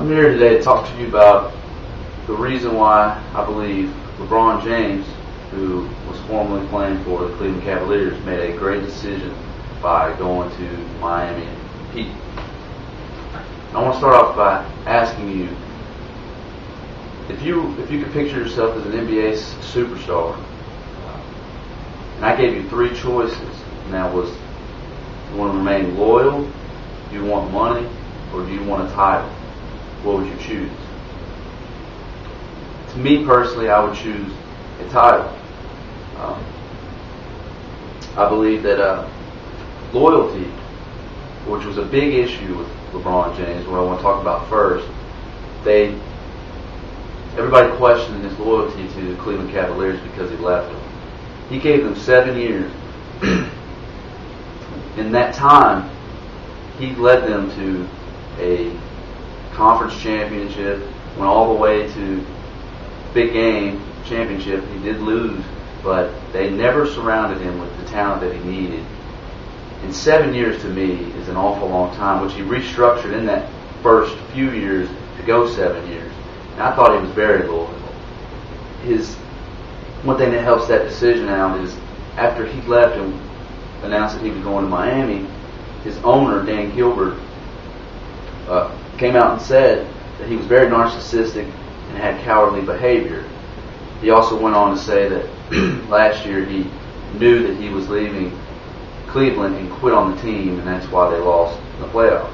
I'm here today to talk to you about the reason why I believe LeBron James, who was formerly playing for the Cleveland Cavaliers, made a great decision by going to Miami Heat. I want to start off by asking you, if you could picture yourself as an NBA superstar, and I gave you three choices, and that was, you want to remain loyal, do you want money, or do you want a title? What would you choose? To me personally, I would choose a title. I believe that loyalty, which was a big issue with LeBron James, what I want to talk about first, everybody questioned his loyalty to the Cleveland Cavaliers because he left them. He gave them 7 years. In that time, he led them to a conference championship, went all the way to big game championship. He did lose, but they never surrounded him with the talent that he needed. And 7 years to me is an awful long time, which he restructured in that first few years to go 7 years. And I thought he was very loyal. One thing that helps that decision out is after he left and announced that he was going to Miami, his owner, Dan Gilbert, came out and said that he was very narcissistic and had cowardly behavior. He also went on to say that last year he knew that he was leaving Cleveland and quit on the team, and that's why they lost in the playoffs.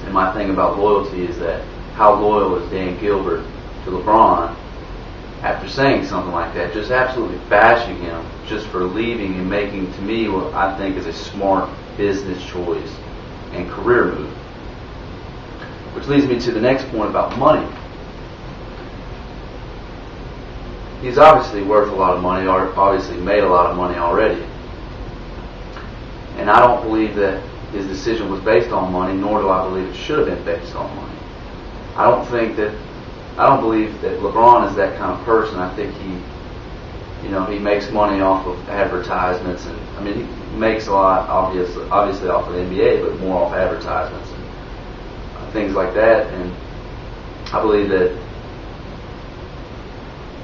And my thing about loyalty is that how loyal is Dan Gilbert to LeBron after saying something like that, just absolutely bashing him just for leaving and making, to me, what I think is a smart business choice and career move. Which leads me to the next point about money. He's obviously worth a lot of money, or obviously made a lot of money already. And I don't believe that his decision was based on money, nor do I believe it should have been based on money. I don't believe that LeBron is that kind of person. I think he makes money off of advertisements, and I mean he makes a lot obviously off of the NBA, but more off advertisements and things like that. And I believe that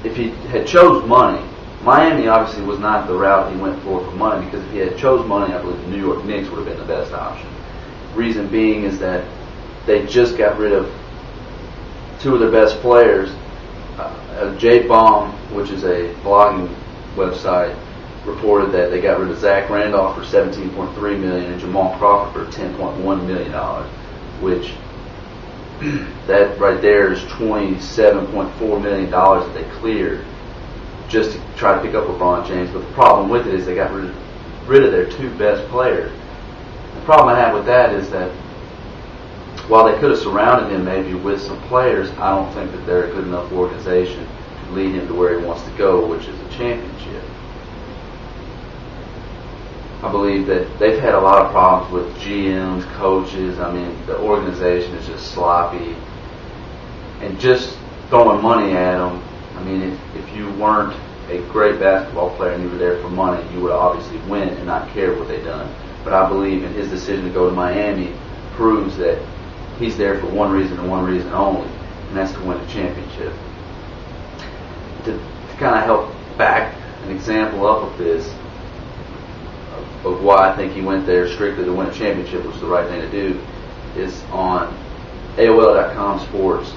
if he had chose money, Miami obviously was not the route he went for money, because if he had chose money, I believe the New York Knicks would have been the best option. Reason being is that they just got rid of two of their best players. Jay Baum, which is a blogging website, reported that they got rid of Zach Randolph for $17.3 million and Jamal Crawford for $10.1 million, which that right there is $27.4 million that they cleared just to try to pick up LeBron James. But the problem with it is they got rid of their two best players. The problem I have with that is that while they could have surrounded him maybe with some players, I don't think that they're a good enough organization to lead him to where he wants to go, which is a championship. I believe that they've had a lot of problems with GMs, coaches. I mean, the organization is just sloppy. And just throwing money at them, I mean, if you weren't a great basketball player and you were there for money, you would obviously win and not care what they've done. But I believe in his decision to go to Miami proves that he's there for one reason and one reason only, and that's to win a championship. To kind of help back an example up of this, of why I think he went there strictly to win a championship, which is the right thing to do, is on AOL.com Sports.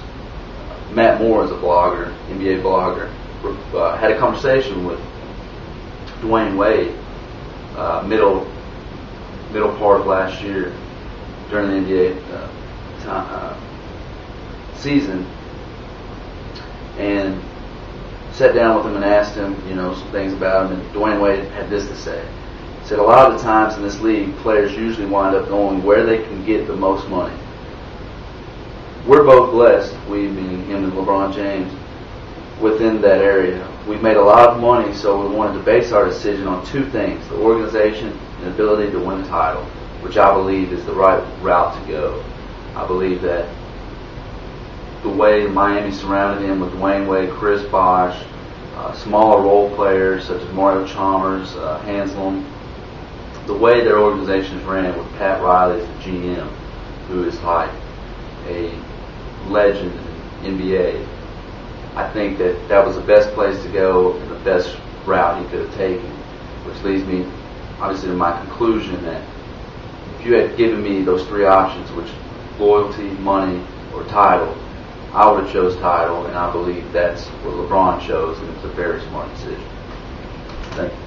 Matt Moore is a blogger, NBA blogger, had a conversation with Dwayne Wade middle part of last year during the NBA season, and sat down with him and asked him, some things about him. And Dwayne Wade had this to say. He said, a lot of the times in this league, players usually wind up going where they can get the most money. We're both blessed, we meaning him and LeBron James, within that area. We've made a lot of money, so we wanted to base our decision on two things: the organization and the ability to win a title, which I believe is the right route to go. I believe that the way Miami surrounded him with Dwayne Wade, Chris Bosh, smaller role players such as Mario Chalmers, Hansel, the way their organizations ran with Pat Riley as the GM, who is like a legend in NBA. I think that was the best place to go and the best route he could have taken, which leads me obviously to my conclusion that if you had given me those three options, which loyalty, money, or title, I would have chose title, and I believe that's what LeBron chose, and it's a very smart decision. Thank you.